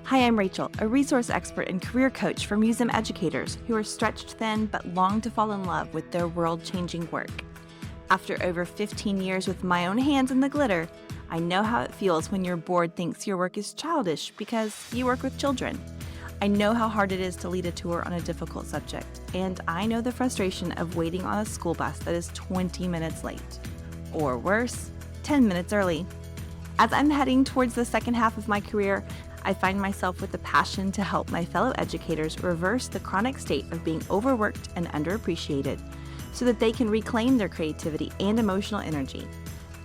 Hi, I'm Rachel, a resource expert and career coach for museum educators who are stretched thin but long to fall in love with their world-changing work. After over 15 years with my own hands in the glitter, I know how it feels when your board thinks your work is childish because you work with children. I know how hard it is to lead a tour on a difficult subject, and I know the frustration of waiting on a school bus that is 20 minutes late. Or worse, 10 minutes early. As I'm heading towards the second half of my career, I find myself with a passion to help my fellow educators reverse the chronic state of being overworked and underappreciated so that they can reclaim their creativity and emotional energy.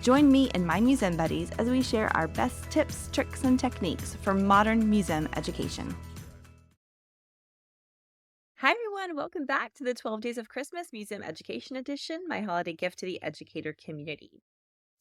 Join me and my museum buddies as we share our best tips, tricks, and techniques for modern museum education. Hi everyone, welcome back to the 12 Days of Christmas Museum Education Edition, my holiday gift to the educator community.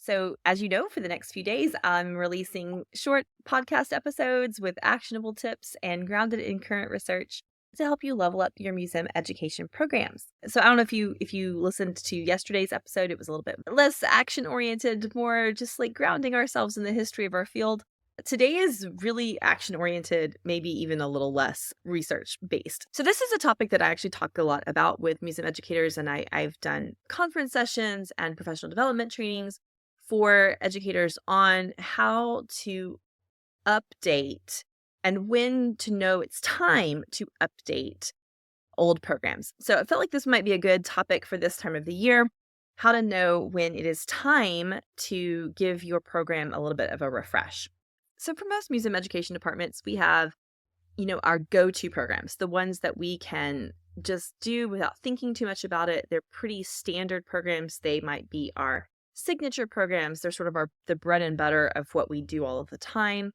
So, as you know, for the next few days, I'm releasing short podcast episodes with actionable tips and grounded in current research to help you level up your museum education programs. So, I don't know if you listened to yesterday's episode, it was a little bit less action-oriented, more just like grounding ourselves in the history of our field. Today is really action-oriented, maybe even a little less research-based. So this is a topic that I actually talk a lot about with museum educators, and I've done conference sessions and professional development trainings for educators on how to update and when to know it's time to update old programs. So I felt like this might be a good topic for this time of the year, how to know when it is time to give your program a little bit of a refresh. So for most museum education departments, we have, our go-to programs, the ones that we can just do without thinking too much about it. They're pretty standard programs. They might be our signature programs. They're sort of the bread and butter of what we do all of the time.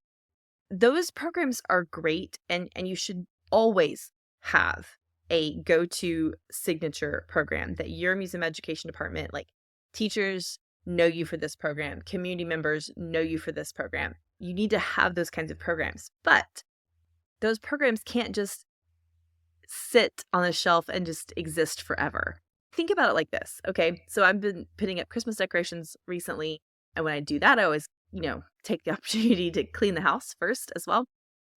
Those programs are great, and you should always have a go-to signature program that your museum education department, like teachers know you for this program, community members know you for this program. You need to have those kinds of programs, but those programs can't just sit on a shelf and just exist forever. Think about it like this, okay? So I've been putting up Christmas decorations recently, and when I do that, I always, take the opportunity to clean the house first as well.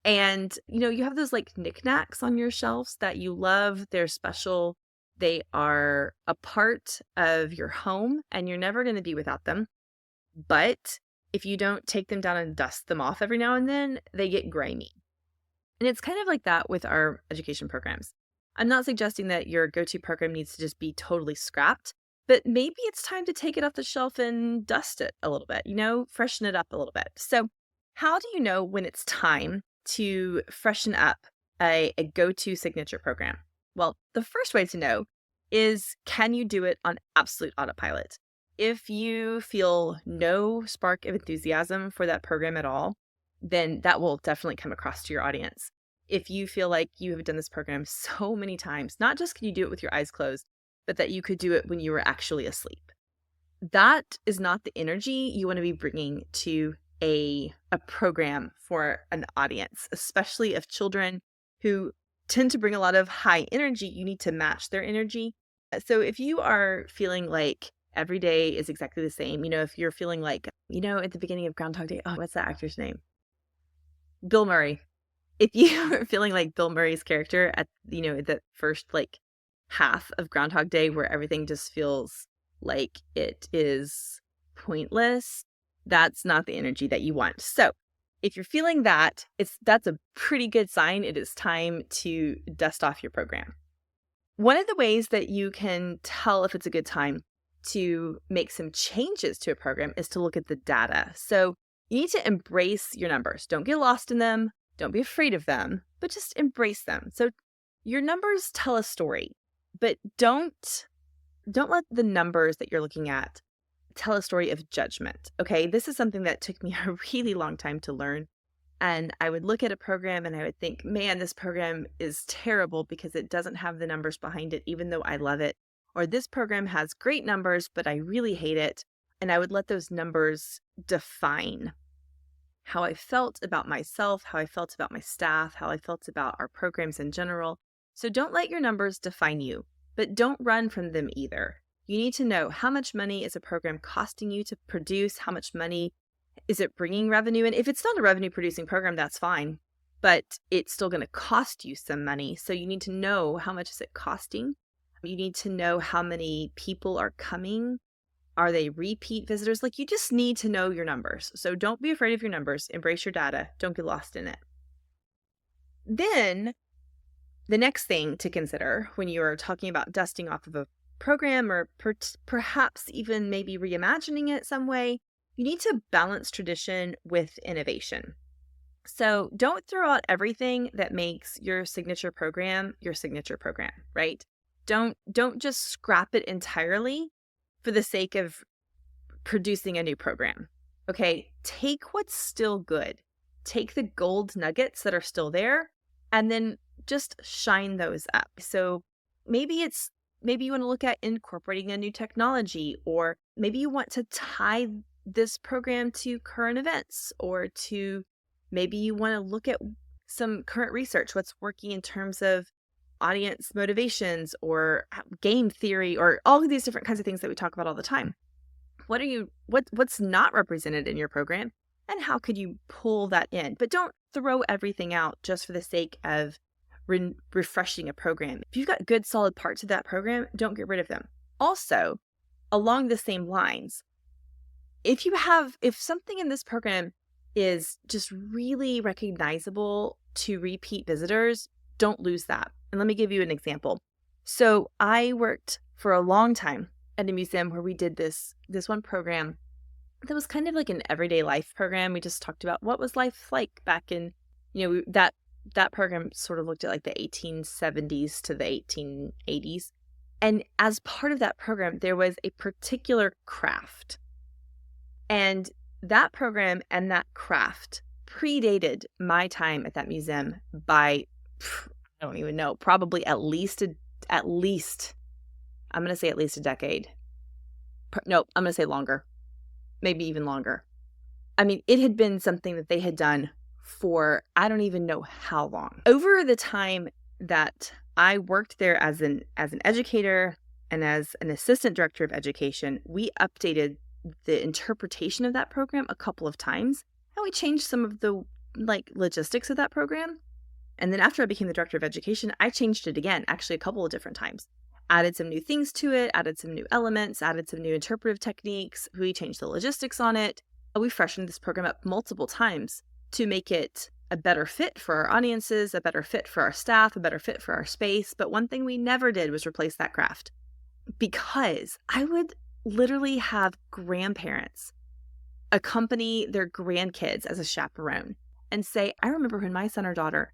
And, you have those like knickknacks on your shelves that you love. They're special. They are a part of your home, and you're never going to be without them. But if you don't take them down and dust them off every now and then, they get grimy. And it's kind of like that with our education programs. I'm not suggesting that your go-to program needs to just be totally scrapped, but maybe it's time to take it off the shelf and dust it a little bit, freshen it up a little bit. So how do you know when it's time to freshen up a go-to signature program? Well, the first way to know is, can you do it on absolute autopilot? If you feel no spark of enthusiasm for that program at all, then that will definitely come across to your audience. If you feel like you have done this program so many times, not just can you do it with your eyes closed, but that you could do it when you were actually asleep. That is not the energy you want to be bringing to a program for an audience, especially of children who tend to bring a lot of high energy. You need to match their energy. So if you are feeling like every day is exactly the same, if you're feeling like, at the beginning of Groundhog Day, what's that actor's name? Bill Murray. If you are feeling like Bill Murray's character at, the first half of Groundhog Day, where everything just feels like it is pointless, that's not the energy that you want. So if you're feeling that, that's a pretty good sign it is time to dust off your program. One of the ways that you can tell if it's a good time to make some changes to a program is to look at the data. So you need to embrace your numbers. Don't get lost in them. Don't be afraid of them, but just embrace them. So your numbers tell a story, but don't let the numbers that you're looking at tell a story of judgment. Okay, this is something that took me a really long time to learn. And I would look at a program and I would think, man, this program is terrible because it doesn't have the numbers behind it, even though I love it. Or this program has great numbers, but I really hate it. And I would let those numbers define how I felt about myself, how I felt about my staff, how I felt about our programs in general. So don't let your numbers define you, but don't run from them either. You need to know, how much money is a program costing you to produce? How much money is it bringing revenue? And if it's not a revenue producing program, that's fine. but it's still going to cost you some money. So you need to know, how much is it costing? You need to know how many people are coming. Are they repeat visitors? Like, you just need to know your numbers. So don't be afraid of your numbers. Embrace your data. Don't get lost in it. Then the next thing to consider when you are talking about dusting off of a program, or perhaps even maybe reimagining it some way, you need to balance tradition with innovation. So don't throw out everything that makes your signature program, right? Don't just scrap it entirely for the sake of producing a new program. Okay, take what's still good. Take the gold nuggets that are still there and then just shine those up. So maybe you want to look at incorporating a new technology, or maybe you want to tie this program to current events, or to maybe you want to look at some current research, what's working in terms of audience motivations or game theory, or all of these different kinds of things that we talk about all the time. What's not represented in your program, and how could you pull that in? But don't throw everything out just for the sake of refreshing a program. If you've got good solid parts of that program, don't get rid of them. Also, along the same lines, if something in this program is just really recognizable to repeat visitors, don't lose that. And let me give you an example. So I worked for a long time at a museum where we did this one program that was kind of like an everyday life program. We just talked about what was life like back in, that program sort of looked at like the 1870s to the 1880s. And as part of that program, there was a particular craft. And that program and that craft predated my time at that museum by, I don't even know, probably at least, I'm going to say at least a decade. No, I'm going to say longer, maybe even longer. I mean, it had been something that they had done for I don't even know how long. Over the time that I worked there as an educator and as an assistant director of education, we updated the interpretation of that program a couple of times, and we changed some of the logistics of that program. And then after I became the director of education, I changed it again, actually a couple of different times. Added some new things to it, added some new elements, added some new interpretive techniques. We changed the logistics on it. We freshened this program up multiple times to make it a better fit for our audiences, a better fit for our staff, a better fit for our space. But one thing we never did was replace that craft, because I would literally have grandparents accompany their grandkids as a chaperone and say, I remember when my son or daughter,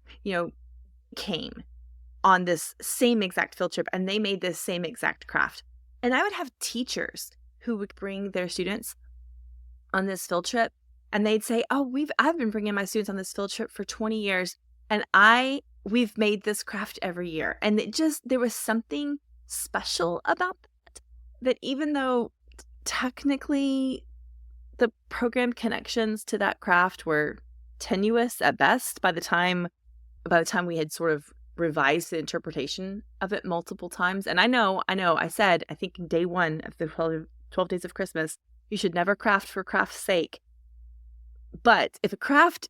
came on this same exact field trip and they made this same exact craft. And I would have teachers who would bring their students on this field trip, and they'd say, I've been bringing my students on this field trip for 20 years and we've made this craft every year. And there was something special about that even though technically the program connections to that craft were tenuous at best by the time we had sort of revised the interpretation of it multiple times. And I know, I said, I think day one of the 12 Days of Christmas, you should never craft for craft's sake. But if a craft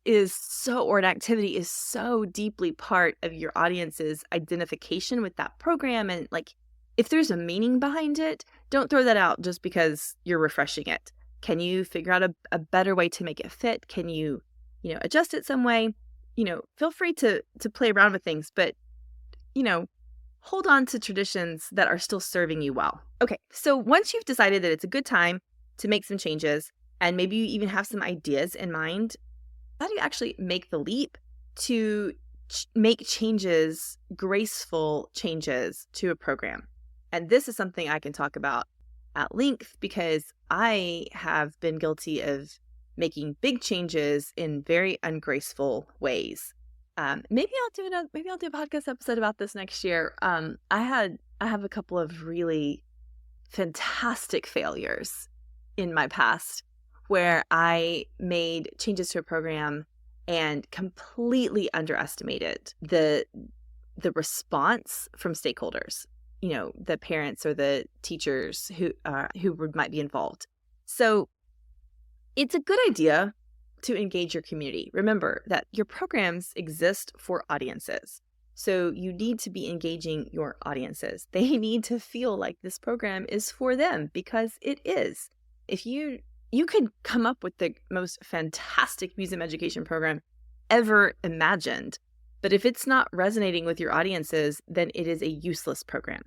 or an activity is so deeply part of your audience's identification with that program, and if there's a meaning behind it, don't throw that out just because you're refreshing it. Can you figure out a better way to make it fit? Can you, adjust it some way? Feel free to play around with things, but, hold on to traditions that are still serving you well. Okay, so once you've decided that it's a good time to make some changes, and maybe you even have some ideas in mind, how do you actually make the leap to make changes, graceful changes to a program? And this is something I can talk about at length because I have been guilty of making big changes in very ungraceful ways. Maybe I'll do a podcast episode about this next year. I have a couple of really fantastic failures in my past where I made changes to a program and completely underestimated the response from stakeholders, the parents or the teachers who might be involved. So it's a good idea to engage your community. Remember that your programs exist for audiences. So you need to be engaging your audiences. They need to feel like this program is for them, because it is. If you could come up with the most fantastic museum education program ever imagined, but if it's not resonating with your audiences, then it is a useless program.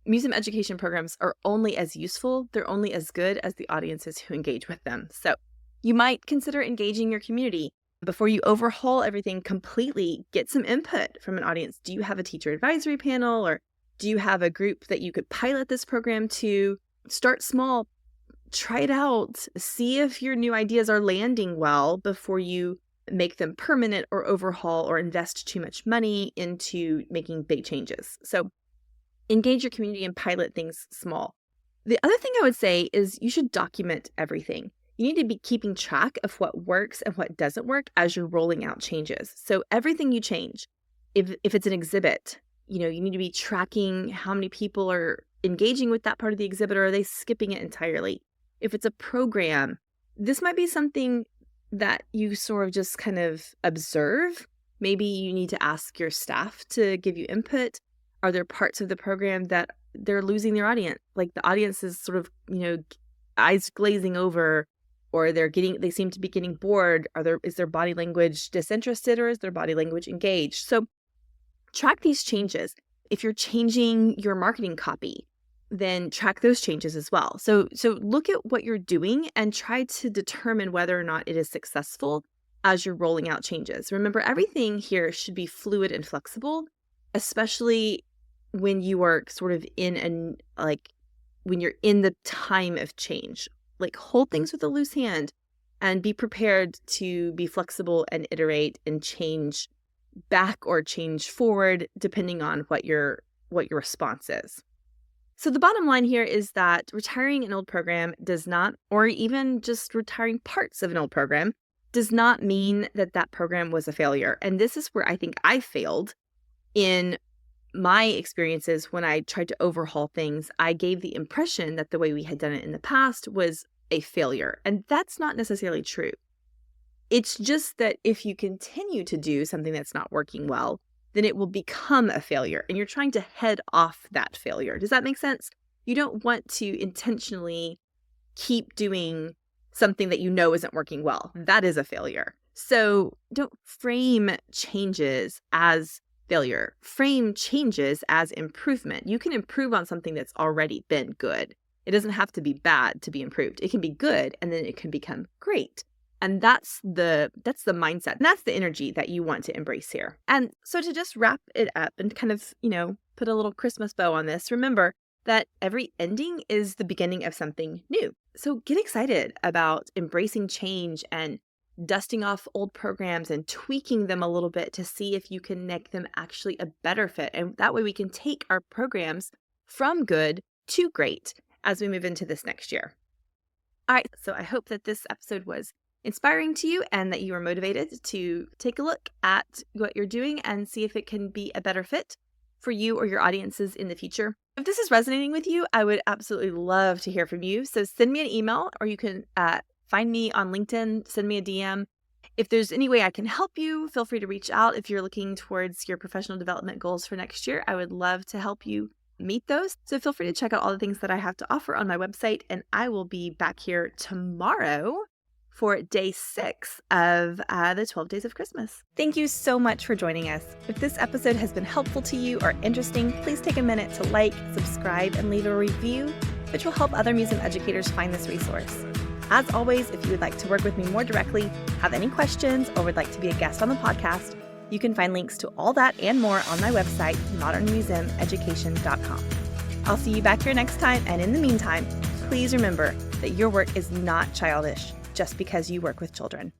Museum education programs are only as useful, they're only as good as the audiences who engage with them. So you might consider engaging your community. Before you overhaul everything completely, get some input from an audience. Do you have a teacher advisory panel, or do you have a group that you could pilot this program to? Start small, try it out, see if your new ideas are landing well before you make them permanent or overhaul or invest too much money into making big changes. So engage your community and pilot things small. The other thing I would say is you should document everything. You need to be keeping track of what works and what doesn't work as you're rolling out changes. So everything you change, if it's an exhibit, you need to be tracking how many people are engaging with that part of the exhibit, or are they skipping it entirely? If it's a program, this might be something that you sort of just kind of observe. Maybe you need to ask your staff to give you input. Are there parts of the program that they're losing their audience? Like the audience is sort of, eyes glazing over, or they seem to be getting bored. Is their body language disinterested, or is their body language engaged? So track these changes. If you're changing your marketing copy, then track those changes as well. So look at what you're doing and try to determine whether or not it is successful as you're rolling out changes. Remember, everything here should be fluid and flexible, especially when you are sort of when you're in the time of change. Like, hold things with a loose hand and be prepared to be flexible and iterate and change back or change forward depending on what your response is. So the bottom line here is that retiring an old program does not, or even just retiring parts of an old program, does not mean that that program was a failure. And this is where I think I failed in my experiences. When I tried to overhaul things, I gave the impression that the way we had done it in the past was a failure. And that's not necessarily true. It's just that if you continue to do something that's not working well, then it will become a failure. And you're trying to head off that failure. Does that make sense? You don't want to intentionally keep doing something that isn't working well. That is a failure. So don't frame changes as failure. Frame changes as improvement. You can improve on something that's already been good. It doesn't have to be bad to be improved. It can be good, and then it can become great. And that's the mindset. And that's the energy that you want to embrace here. And so to just wrap it up and kind of, put a little Christmas bow on this, remember that every ending is the beginning of something new. So get excited about embracing change and dusting off old programs and tweaking them a little bit to see if you can make them actually a better fit. And that way we can take our programs from good to great as we move into this next year. All right, so I hope that this episode was inspiring to you and that you are motivated to take a look at what you're doing and see if it can be a better fit for you or your audiences in the future. If this is resonating with you, I would absolutely love to hear from you. So send me an email, or you can find me on LinkedIn, send me a DM. If there's any way I can help you, feel free to reach out. If you're looking towards your professional development goals for next year, I would love to help you meet those. So feel free to check out all the things that I have to offer on my website, and I will be back here tomorrow for day 6 of the 12 Days of Christmas. Thank you so much for joining us. If this episode has been helpful to you or interesting, please take a minute to like, subscribe, and leave a review, which will help other museum educators find this resource. As always, if you would like to work with me more directly, have any questions, or would like to be a guest on the podcast, you can find links to all that and more on my website, modernmuseumeducation.com. I'll see you back here next time, and in the meantime, please remember that your work is not childish just because you work with children.